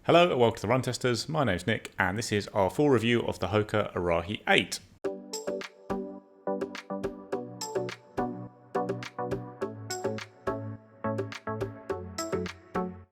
Hello and welcome to the Run Testers. My name's Nick and this is our full review of the Hoka Arahi 8.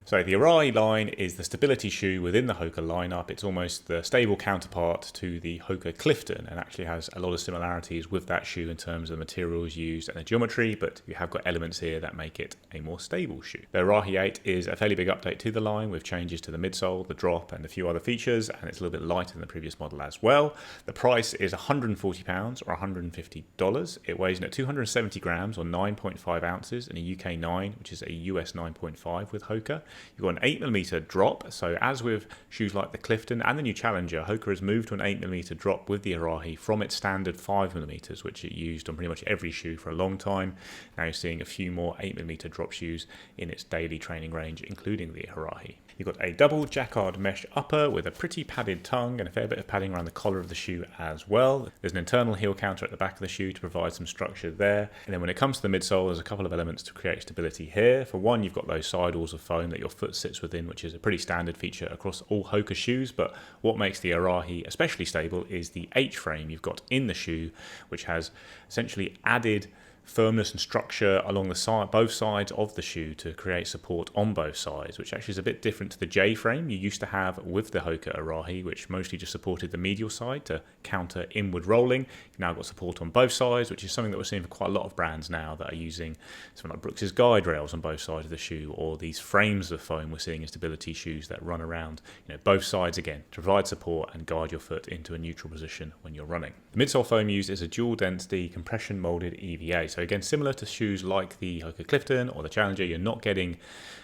So the Arahi line is the stability shoe within the Hoka lineup. It's almost the stable counterpart to the Hoka Clifton and actually has a lot of similarities with that shoe in terms of the materials used and the geometry, but you have got elements here that make it a more stable shoe. The Arahi 8 is a fairly big update to the line with changes to the midsole, the drop and a few other features, and it's a little bit lighter than the previous model as well. The price is £140 or $150. It weighs in at 270 grams or 9.5 ounces in a UK 9, which is a US 9.5 with Hoka. You've got an 8mm drop, so as with shoes like the Clifton and the new Challenger, Hoka has moved to an 8mm drop with the Arahi from its standard 5mm, which it used on pretty much every shoe for a long time. Now you're seeing a few more 8mm drop shoes in its daily training range, including the Arahi. You've got a double jacquard mesh upper with a pretty padded tongue and a fair bit of padding around the collar of the shoe as well. There's an internal heel counter at the back of the shoe to provide some structure there. And then when it comes to the midsole, there's a couple of elements to create stability here. For one, you've got those sidewalls of foam that your foot sits within, which is a pretty standard feature across all Hoka shoes. But what makes the Arahi especially stable is the H-frame you've got in the shoe, which has essentially added firmness and structure along the side, both sides of the shoe to create support on both sides, which actually is a bit different to the J-frame you used to have with the Hoka Arahi, which mostly just supported the medial side to counter inward rolling. You've now got support on both sides, which is something that we're seeing for quite a lot of brands now that are using something like Brooks's guide rails on both sides of the shoe, or these frames of foam we're seeing in stability shoes that run around both sides again to provide support and guide your foot into a neutral position when you're running. The midsole foam used is a dual density compression molded EVA. So again, similar to shoes like the Hoka Clifton or the Challenger, you're not getting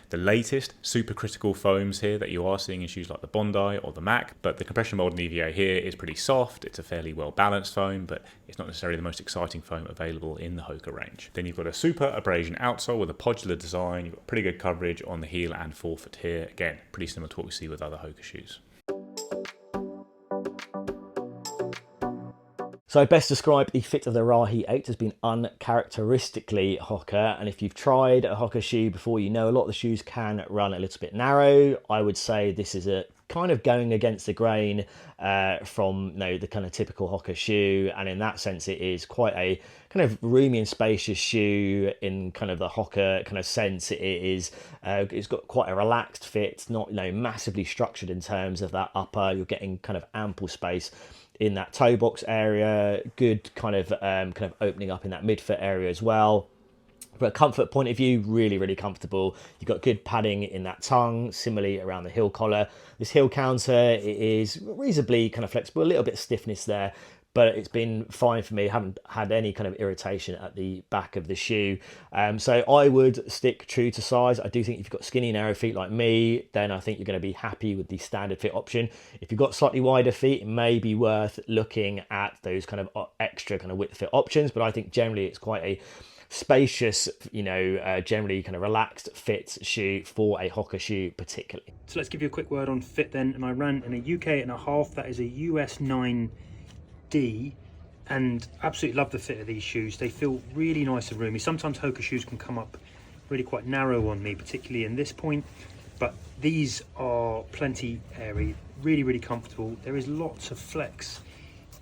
the latest supercritical foams here that you are seeing in shoes like the Bondi or the Mac, but the compression molded EVA here is pretty soft. It's a fairly well balanced foam, but it's not necessarily the most exciting foam available in the Hoka range. Then you've got a super abrasion outsole with a podular design. You've got pretty good coverage on the heel and forefoot here. Again, pretty similar to what we see with other Hoka shoes. So I best describe the fit of the Arahi 8 as being uncharacteristically Hoka, and if you've tried a Hoka shoe before, you know a lot of the shoes can run a little bit narrow. I would say this is a kind of going against the grain from the kind of typical Hoka shoe, and in that sense it is quite a kind of roomy and spacious shoe in kind of the Hoka kind of sense. It's got quite a relaxed fit. It's not massively structured in terms of that upper. You're getting kind of ample space in that toe box area, good kind of opening up in that midfoot area as well. From a comfort point of view, really comfortable. You've got good padding in that tongue, similarly around the heel collar. This heel counter is reasonably kind of flexible, a little bit of stiffness there, but it's been fine for me. I haven't had any kind of irritation at the back of the shoe. So I would stick true to size. I do think if you've got skinny, narrow feet like me, then I think you're going to be happy with the standard fit option. If you've got slightly wider feet, it may be worth looking at those kind of extra kind of width fit options. But I think generally it's quite a spacious, generally kind of relaxed fit shoe for a Hoka shoe particularly. So let's give you a quick word on fit then. And I ran in a UK and a half, that is a US 9D, and absolutely love the fit of these shoes. They feel really nice and roomy. Sometimes Hoka shoes can come up really quite narrow on me, particularly in this point, but these are plenty airy, really comfortable. There is lots of flex,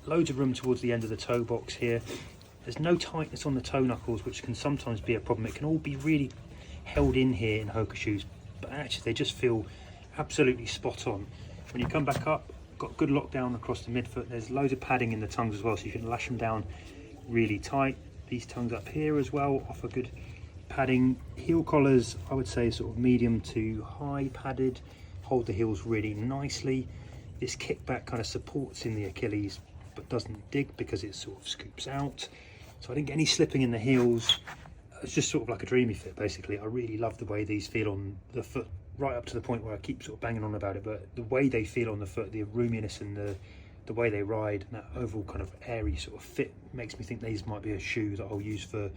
loads of room towards the end of the toe box here. There's no tightness on the toe knuckles, which can sometimes be a problem. It can all be really held in here in Hoka shoes, but actually they just feel absolutely spot on. When you come back up, got good lockdown across the midfoot. There's loads of padding in the tongues as well, so you can lash them down really tight. These tongues up here as well offer good padding. Heel collars, I would say sort of medium to high padded, hold the heels really nicely. This kickback kind of supports in the Achilles but doesn't dig because it sort of scoops out, so I didn't get any slipping in the heels. It's just sort of like a dreamy fit basically. I really love the way these feel on the foot, right up to the point where I keep sort of banging on about it, but the way they feel on the foot, the roominess and the way they ride, and that overall kind of airy sort of fit makes me think these might be a shoe that I'll use for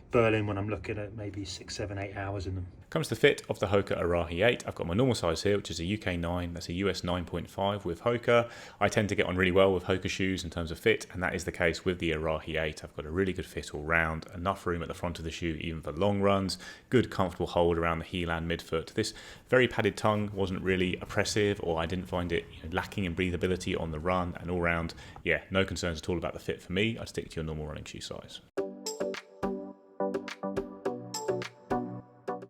Berlin when I'm looking at maybe 6, 7, 8 hours in them. Comes to the fit of the Hoka Arahi 8, I've got my normal size here, which is a UK 9, that's a US 9.5 with Hoka. I tend to get on really well with Hoka shoes in terms of fit, and that is the case with the Arahi 8. I've got a really good fit all round, enough room at the front of the shoe even for long runs, good comfortable hold around the heel and midfoot. This very padded tongue wasn't really oppressive, or I didn't find it lacking in breathability on the run, and all round, yeah, no concerns at all about the fit for me. I'd stick to your normal running shoe size.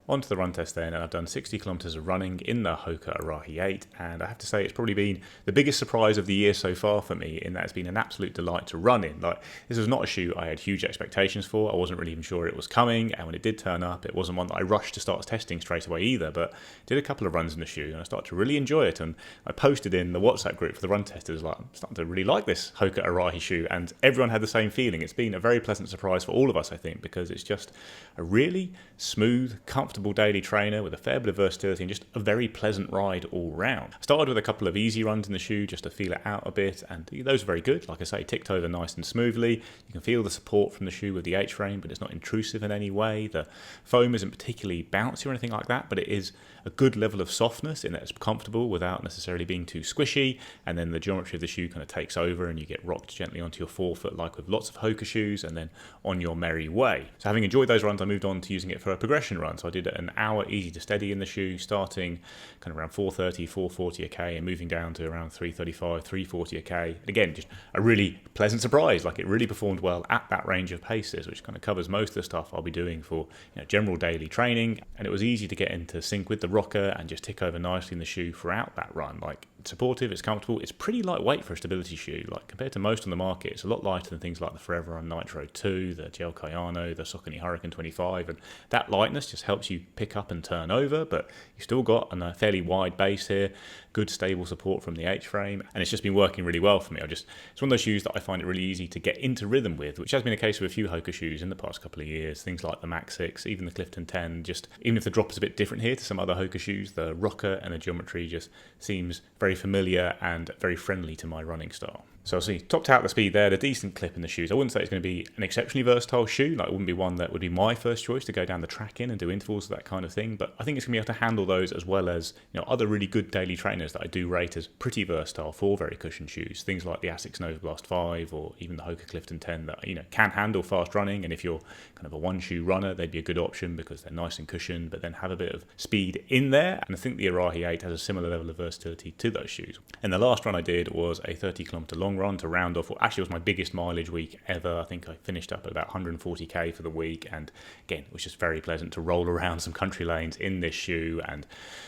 On to the run test then, and I've done 60 kilometres of running in the Hoka Arahi 8, and I have to say it's probably been the biggest surprise of the year so far for me, in that it's been an absolute delight to run in. Like, this was not a shoe I had huge expectations for. I wasn't really even sure it was coming, and when it did turn up, it wasn't one that I rushed to start testing straight away either, but did a couple of runs in the shoe, and I started to really enjoy it, and I posted in the WhatsApp group for the run testers, like, I'm starting to really like this Hoka Arahi shoe, and everyone had the same feeling. It's been a very pleasant surprise for all of us, I think, because it's just a really smooth, comfortable daily trainer with a fair bit of versatility and just a very pleasant ride all round. I started with a couple of easy runs in the shoe just to feel it out a bit, and those are very good. Like I say, ticked over nice and smoothly. You can feel the support from the shoe with the H-frame, but it's not intrusive in any way. The foam isn't particularly bouncy or anything like that, but it is a good level of softness in that it's comfortable without necessarily being too squishy, and then the geometry of the shoe kind of takes over and you get rocked gently onto your forefoot like with lots of Hoka shoes, and then on your merry way. So having enjoyed those runs, I moved on to using it for a progression run. So I did an hour easy to steady in the shoe, starting kind of around 4:30, 4:40 a k, and moving down to around 3:35, 3:40 a k. Again, just a really pleasant surprise. Like, it really performed well at that range of paces, which kind of covers most of the stuff I'll be doing for general daily training. And it was easy to get into sync with the rocker and just tick over nicely in the shoe throughout that run. Like, it's supportive, it's comfortable, it's pretty lightweight for a stability shoe. Like, compared to most on the market, it's a lot lighter than things like the Forever Run Nitro 2, the Gel Kayano, the Saucony Hurricane 25, and that lightness just helps you pick up and turn over, but you've still got a fairly wide base here, good stable support from the H-frame, and it's just been working really well for me. It's one of those shoes that I find it really easy to get into rhythm with, which has been the case with a few Hoka shoes in the past couple of years, things like the Max 6, even the Clifton 10. Just even if the drop is a bit different here to some other Hoka shoes, the rocker and the geometry just seems very familiar and very friendly to my running style. So I'll see, topped out the speed there, the decent clip in the shoes. I wouldn't say it's going to be an exceptionally versatile shoe. Like, it wouldn't be one that would be my first choice to go down the track in and do intervals, that kind of thing. But I think it's going to be able to handle those, as well as other really good daily trainers that I do rate as pretty versatile for very cushioned shoes. Things like the Asics Nova Blast 5 or even the Hoka Clifton 10 that can handle fast running. And if you're kind of a one shoe runner, they'd be a good option because they're nice and cushioned, but then have a bit of speed in there. And I think the Arahi 8 has a similar level of versatility to those shoes. And the last run I did was a 30-kilometer long run to round off. Actually, it was my biggest mileage week ever. I think I finished up at about 140k for the week, and again, it was just very pleasant to roll around some country lanes in this shoe and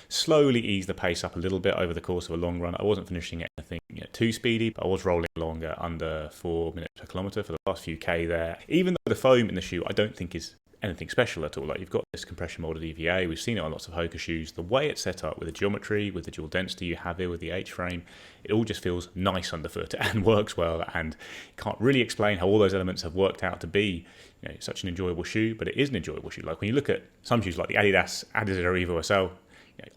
slowly ease the pace up a little bit over the course of a long run. I wasn't finishing anything too speedy, but I was rolling along at under 4 minutes per kilometre for the last few k there. Even though the foam in the shoe I don't think is anything special at all. Like, you've got this compression molded EVA, we've seen it on lots of Hoka shoes. The way it's set up with the geometry, with the dual density you have here with the H-frame, it all just feels nice underfoot and works well, and you can't really explain how all those elements have worked out to be such an enjoyable shoe, but it is an enjoyable shoe. Like, when you look at some shoes like the Adidas Evo SL,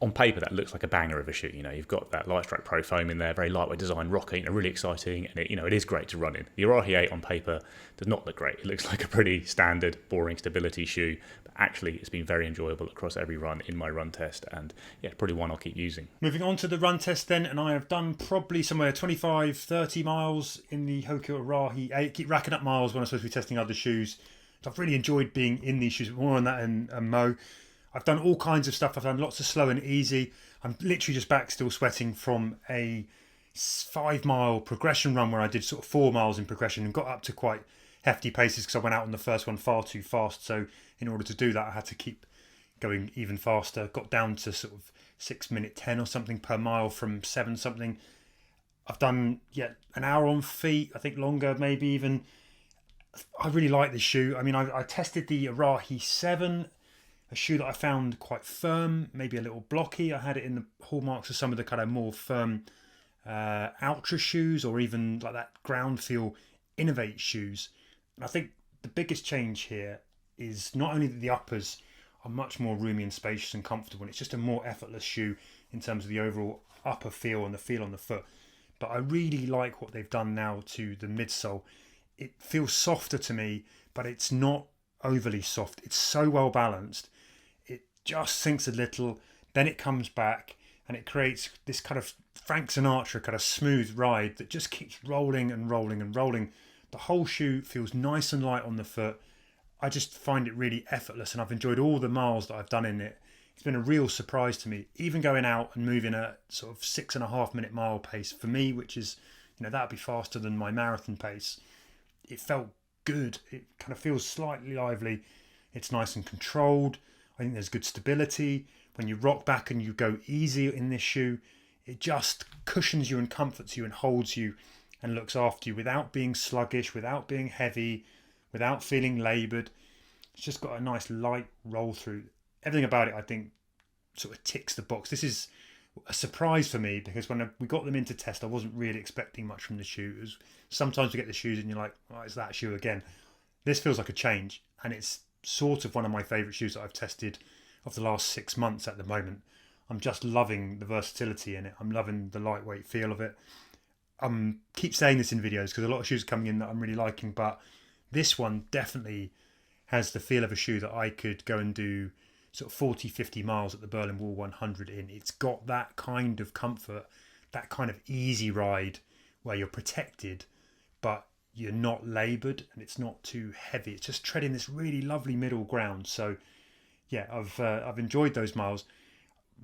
on paper that looks like a banger of a shoe. You've got that Lightstrike Pro foam in there, very lightweight design rocker, really exciting, and it is great to run in. The Arahi 8 on paper does not look great. It looks like a pretty standard, boring stability shoe, but actually it's been very enjoyable across every run in my run test, and probably one I'll keep using. Moving on to the run test then, and I have done probably somewhere 25, 30 miles in the Hoka Arahi 8. Keep racking up miles when I'm supposed to be testing other shoes. So I've really enjoyed being in these shoes. More on that in Mo. I've done all kinds of stuff. I've done lots of slow and easy. I'm literally just back still sweating from a 5-mile progression run where I did sort of 4 miles in progression and got up to quite hefty paces because I went out on the first one far too fast. So in order to do that, I had to keep going even faster. Got down to sort of 6:10 or something per mile from 7 something. I've done an hour on feet, I think longer, maybe even. I really like this shoe. I mean, I tested the Arahi 7, a shoe that I found quite firm, maybe a little blocky. I had it in the hallmarks of some of the kind of more firm Ultra shoes, or even like that ground feel Innovate shoes. And I think the biggest change here is not only that the uppers are much more roomy and spacious and comfortable, and it's just a more effortless shoe in terms of the overall upper feel and the feel on the foot, but I really like what they've done now to the midsole. It feels softer to me, but it's not overly soft. It's so well balanced. It just sinks a little, then it comes back, and it creates this kind of Frank Sinatra kind of smooth ride that just keeps rolling and rolling and rolling. The whole shoe feels nice and light on the foot. I just find it really effortless, and I've enjoyed all the miles that I've done in it. It's been a real surprise to me, even going out and moving at sort of 6.5 minute mile pace for me, which is, that'd be faster than my marathon pace. It felt good. It kind of feels slightly lively. It's nice and controlled. I think there's good stability. When you rock back and you go easy in this shoe, it just cushions you and comforts you and holds you and looks after you without being sluggish, without being heavy, without feeling laboured. It's just got a nice light roll through. Everything about it, I think, sort of ticks the box. This is a surprise for me because when we got them into test, I wasn't really expecting much from the shoe. Sometimes you get the shoes and you're like, oh, it's that shoe again. This feels like a change, and it's sort of one of my favourite shoes that I've tested of the last 6 months at the moment. I'm just loving the versatility in it. I'm loving the lightweight feel of it. Keep saying this in videos because a lot of shoes are coming in that I'm really liking, but this one definitely has the feel of a shoe that I could go and do sort of 40, 50 miles at the Berlin Wall 100 in. It's got that kind of comfort, that kind of easy ride where you're protected, but you're not laboured and it's not too heavy. It's just treading this really lovely middle ground. So yeah, I've enjoyed those miles.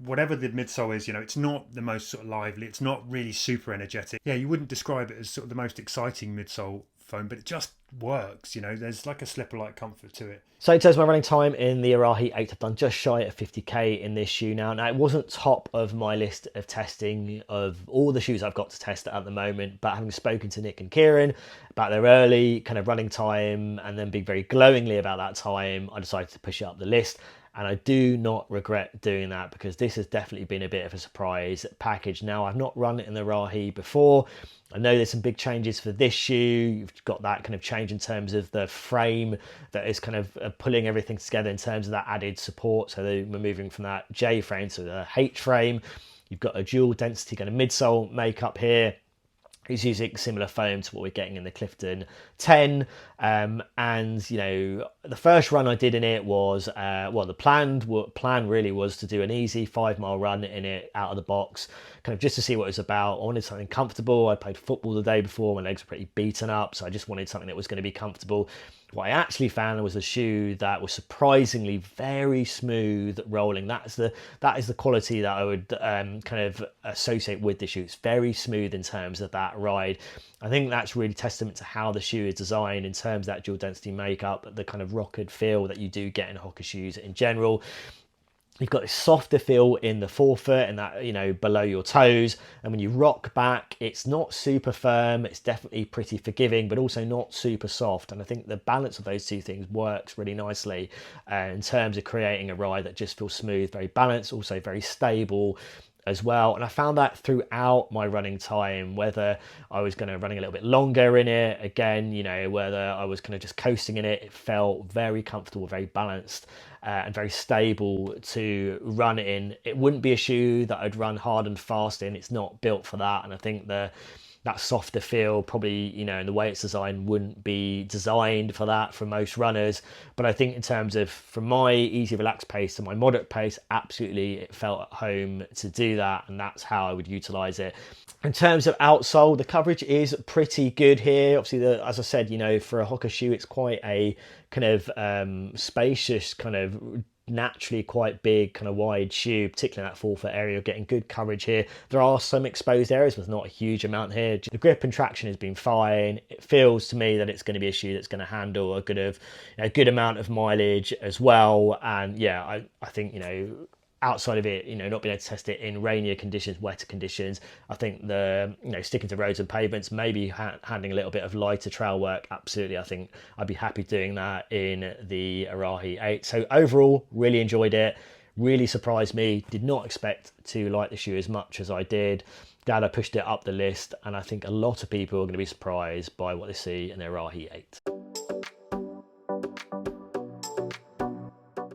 Whatever the midsole is, it's not the most sort of lively. It's not really super energetic. Yeah, you wouldn't describe it as sort of the most exciting midsole foam, but it just works. There's like a slipper-like comfort to it. So in terms of my running time in the Arahi 8, I've done just shy of 50k in this shoe now. Now, it wasn't top of my list of testing of all the shoes I've got to test at the moment, but having spoken to Nick and Kieran about their early kind of running time and then being very glowingly about that time, I decided to push it up the list. And I do not regret doing that because this has definitely been a bit of a surprise package. Now, I've not run it in the Arahi before. I know there's some big changes for this shoe. You've got that kind of change in terms of the frame that is kind of pulling everything together in terms of that added support. So we're moving from that J frame to the H frame. You've got a dual density kind of midsole makeup here. It's using similar foam to what we're getting in the Clifton 10. And, the first run I did in it was, the plan really was to do an easy 5 mile run in it out of the box, kind of just to see what it was about. I wanted something comfortable. I played football the day before. My legs were pretty beaten up. So I just wanted something that was going to be comfortable. What I actually found was a shoe that was surprisingly very smooth rolling. That is the quality that I would kind of associate with the shoe. It's very smooth in terms of that ride. I think that's really testament to how the shoe is designed in terms of that dual density makeup, the kind of rockered feel that you do get in Hoka shoes in general. You've got a softer feel in the forefoot and that, below your toes. And when you rock back, it's not super firm. It's definitely pretty forgiving, but also not super soft. And I think the balance of those two things works really nicely in terms of creating a ride that just feels smooth, very balanced, also very stable as well. And I found that throughout my running time, whether I was running a little bit longer in it, again, whether I was kind of just coasting in it, it felt very comfortable, very balanced and very stable to run in. It wouldn't be a shoe that I'd run hard and fast in. It's not built for that. And I think that softer feel probably, in the way it's designed, wouldn't be designed for that for most runners. But I think in terms of from my easy relaxed pace to my moderate pace, absolutely it felt at home to do that, and that's how I would utilize it. In terms of outsole, the coverage is pretty good here. Obviously, as I said, for a Hoka shoe, it's quite a kind of spacious kind of naturally quite big kind of wide shoe, particularly in that forefoot area. You're getting good coverage here. There are some exposed areas, but not a huge amount here. The grip and traction has been fine. It feels to me that it's going to be a shoe that's going to handle a good amount of mileage as well. And yeah, I think outside of it, not being able to test it in rainier conditions, wetter conditions, I think the sticking to roads and pavements, maybe handling a little bit of lighter trail work, absolutely. I think I'd be happy doing that in the Arahi 8. So overall, really enjoyed it. Really surprised me. Did not expect to like the shoe as much as I did. Glad I pushed it up the list, and I think a lot of people are going to be surprised by what they see in the Arahi 8.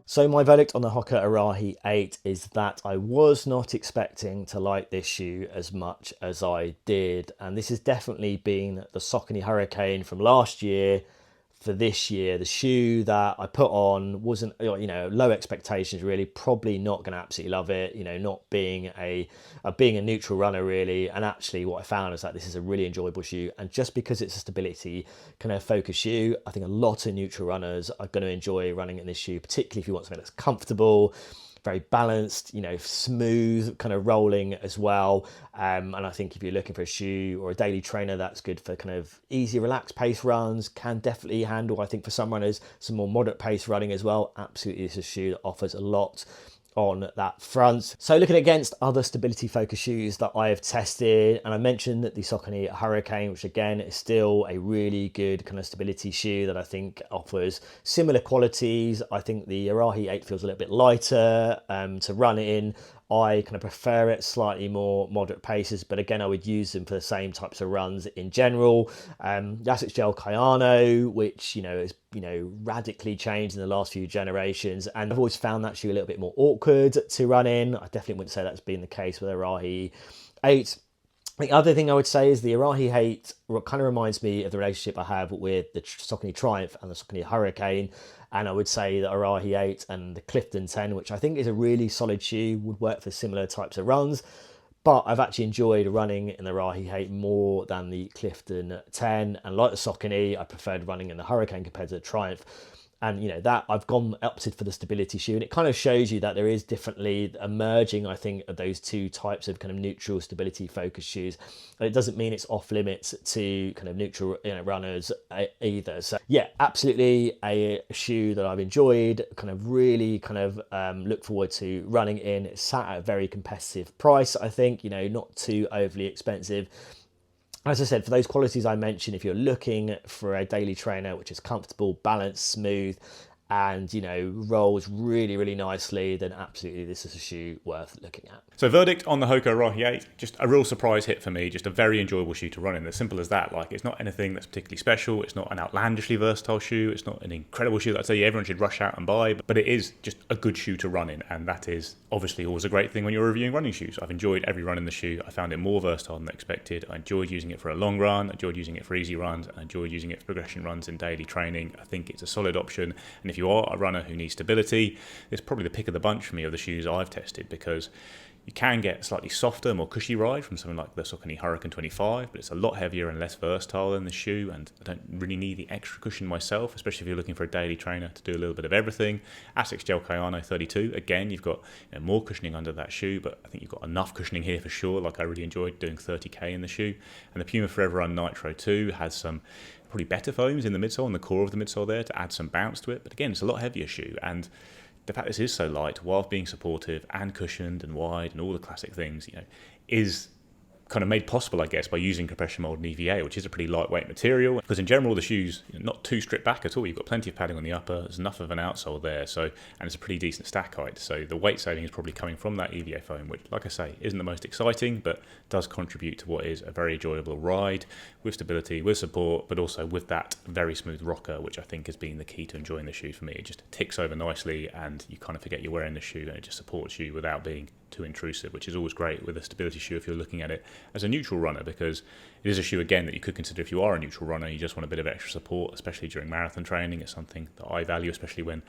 So my verdict on the Hoka Arahi 8 is that I was not expecting to like this shoe as much as I did. And this has definitely been the Saucony Hurricane from last year for this year. The shoe that I put on wasn't, low expectations really, probably not going to absolutely love it, not being a neutral runner really. And actually what I found is that this is a really enjoyable shoe, and just because it's a stability kind of focus shoe, I think a lot of neutral runners are going to enjoy running in this shoe, particularly if you want something that's comfortable, very balanced, smooth kind of rolling as well. And I think if you're looking for a shoe or a daily trainer that's good for kind of easy, relaxed pace runs, can definitely handle, I think for some runners, some more moderate pace running as well. Absolutely, this is a shoe that offers a lot on that front. So looking against other stability focused shoes that I have tested, and I mentioned that the Saucony Hurricane, which again is still a really good kind of stability shoe that I think offers similar qualities. I think the Arahi 8 feels a little bit lighter to run in. I kind of prefer it slightly more moderate paces, but again, I would use them for the same types of runs in general. Asics Gel Kayano, which, is, radically changed in the last few generations. And I've always found that shoe a little bit more awkward to run in. I definitely wouldn't say that's been the case with Arahi 8. The other thing I would say is the Arahi 8 kind of reminds me of the relationship I have with the Saucony Triumph and the Saucony Hurricane. And I would say that Arahi 8 and the Clifton 10, which I think is a really solid shoe, would work for similar types of runs. But I've actually enjoyed running in the Arahi 8 more than the Clifton 10. And like the Saucony, I preferred running in the Hurricane compared to the Triumph. And, that I've opted for the stability shoe. And it kind of shows you that there is differently emerging, I think, of those two types of kind of neutral stability focused shoes. And it doesn't mean it's off limits to kind of neutral runners either. So yeah, absolutely a shoe that I've enjoyed, kind of really kind of look forward to running in. It's sat at a very competitive price, I think, not too overly expensive. As I said, for those qualities I mentioned, if you're looking for a daily trainer which is comfortable, balanced, smooth, and rolls really, really nicely, then absolutely this is a shoe worth looking at. So verdict on the Hoka Arahi 8, just a real surprise hit for me, just a very enjoyable shoe to run in. As simple as that. Like, it's not anything that's particularly special, it's not an outlandishly versatile shoe, it's not an incredible shoe that I'd say everyone should rush out and buy, but it is just a good shoe to run in, and that is obviously always a great thing when you're reviewing running shoes. I've enjoyed every run in the shoe. I found it more versatile than expected. I enjoyed using it for a long run, I enjoyed using it for easy runs, and I enjoyed using it for progression runs in daily training. I think it's a solid option, and if you are a runner who needs stability, it's probably the pick of the bunch for me of the shoes I've tested, because you can get a slightly softer, more cushy ride from something like the Saucony Hurricane 25, but it's a lot heavier and less versatile than the shoe, and I don't really need the extra cushion myself, especially if you're looking for a daily trainer to do a little bit of everything. Asics Gel Kayano 32, again, you've got more cushioning under that shoe, but I think you've got enough cushioning here for sure. Like, I really enjoyed doing 30k in the shoe. And the Puma Forever Run Nitro 2 has some probably better foams in the midsole and the core of the midsole there to add some bounce to it, but again, it's a lot heavier shoe, and the fact this is so light while being supportive and cushioned and wide and all the classic things, is kind of made possible, I guess, by using compression molded EVA, which is a pretty lightweight material. Because in general, the shoe's not too stripped back at all. You've got plenty of padding on the upper. There's enough of an outsole there, and it's a pretty decent stack height. So the weight saving is probably coming from that EVA foam, which, like I say, isn't the most exciting, but does contribute to what is a very enjoyable ride with stability, with support, but also with that very smooth rocker, which I think has been the key to enjoying the shoe for me. It just ticks over nicely, and you kind of forget you're wearing the shoe, and it just supports you without being too intrusive, which is always great with a stability shoe if you're looking at it as a neutral runner, because it is a shoe, again, that you could consider if you are a neutral runner, you just want a bit of extra support, especially during marathon training. It's something that I value, especially when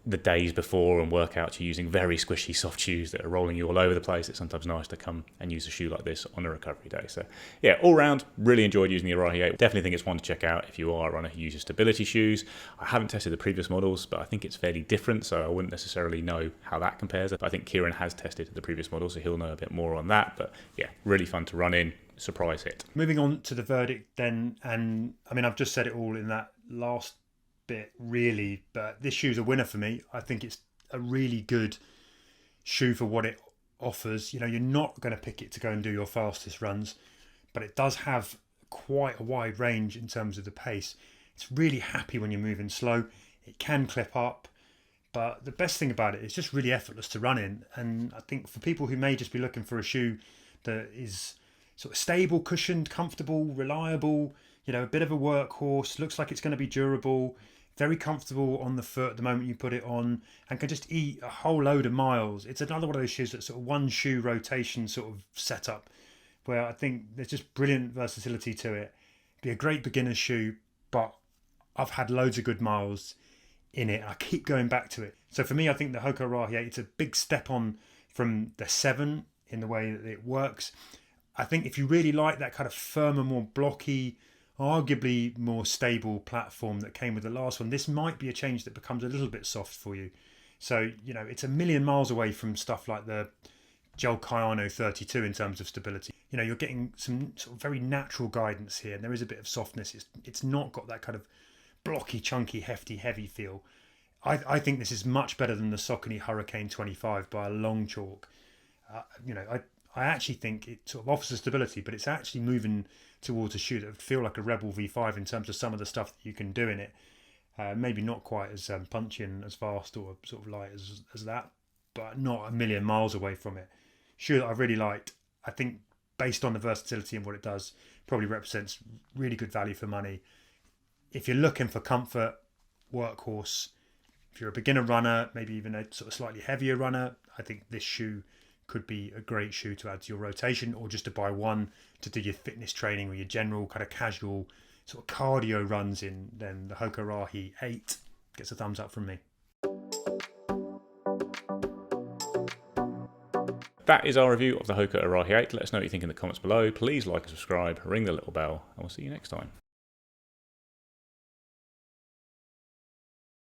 the days before and workouts you're using very squishy soft shoes that are rolling you all over the place. It's sometimes nice to come and use a shoe like this on a recovery day. So yeah, all round, really enjoyed using the Arahi 8. Definitely think it's one to check out if you are a runner who uses stability shoes. I haven't tested the previous models, but I think it's fairly different, so I wouldn't necessarily know how that compares. But I think Kieran has tested the previous model, so he'll know a bit more on that. But yeah, really fun to run in. Surprise hit. Moving on to the verdict then, and I mean, I've just said it all in that last bit really, but this shoe's a winner for me. I think it's a really good shoe for what it offers. You're not going to pick it to go and do your fastest runs, but it does have quite a wide range in terms of the pace. It's really happy when you're moving slow. It can clip up, but the best thing about it is just really effortless to run in. And I think for people who may just be looking for a shoe that is sort of stable, cushioned, comfortable, reliable, a bit of a workhorse, looks like it's going to be durable, very comfortable on the foot the moment you put it on, and can just eat a whole load of miles. It's another one of those shoes that's sort of one shoe rotation sort of setup, where I think there's just brilliant versatility to it. Be a great beginner shoe, but I've had loads of good miles in it. I keep going back to it. So for me, I think the Hoka Arahi 8, it's a big step on from the 7 in the way that it works. I think if you really like that kind of firmer, more blocky, arguably more stable platform that came with the last one, this might be a change that becomes a little bit soft for you. So, you know, it's a million miles away from stuff like the Gel Kayano 32 in terms of stability. You know, you're getting some sort of very natural guidance here, and there is a bit of softness. It's not got that kind of blocky, chunky, hefty, heavy feel. I think this is much better than the Saucony Hurricane 25 by a long chalk. You know, I actually think it sort of offers the stability, but it's actually moving towards a shoe that would feel like a Rebel V5 in terms of some of the stuff that you can do in it. Maybe not quite as punchy and as fast or sort of light as that, but not a million miles away from it. Shoe that I've really liked. I think based on the versatility and what it does, probably represents really good value for money. If you're looking for comfort, workhorse, if you're a beginner runner, maybe even a sort of slightly heavier runner, I think this shoe could be a great shoe to add to your rotation, or just to buy one to do your fitness training or your general kind of casual sort of cardio runs in. Then the Hoka Arahi 8 gets a thumbs up from me. That is our review of the Hoka Arahi 8. Let us know what you think in the comments below. Please like and subscribe, ring the little bell, and we'll see you next time.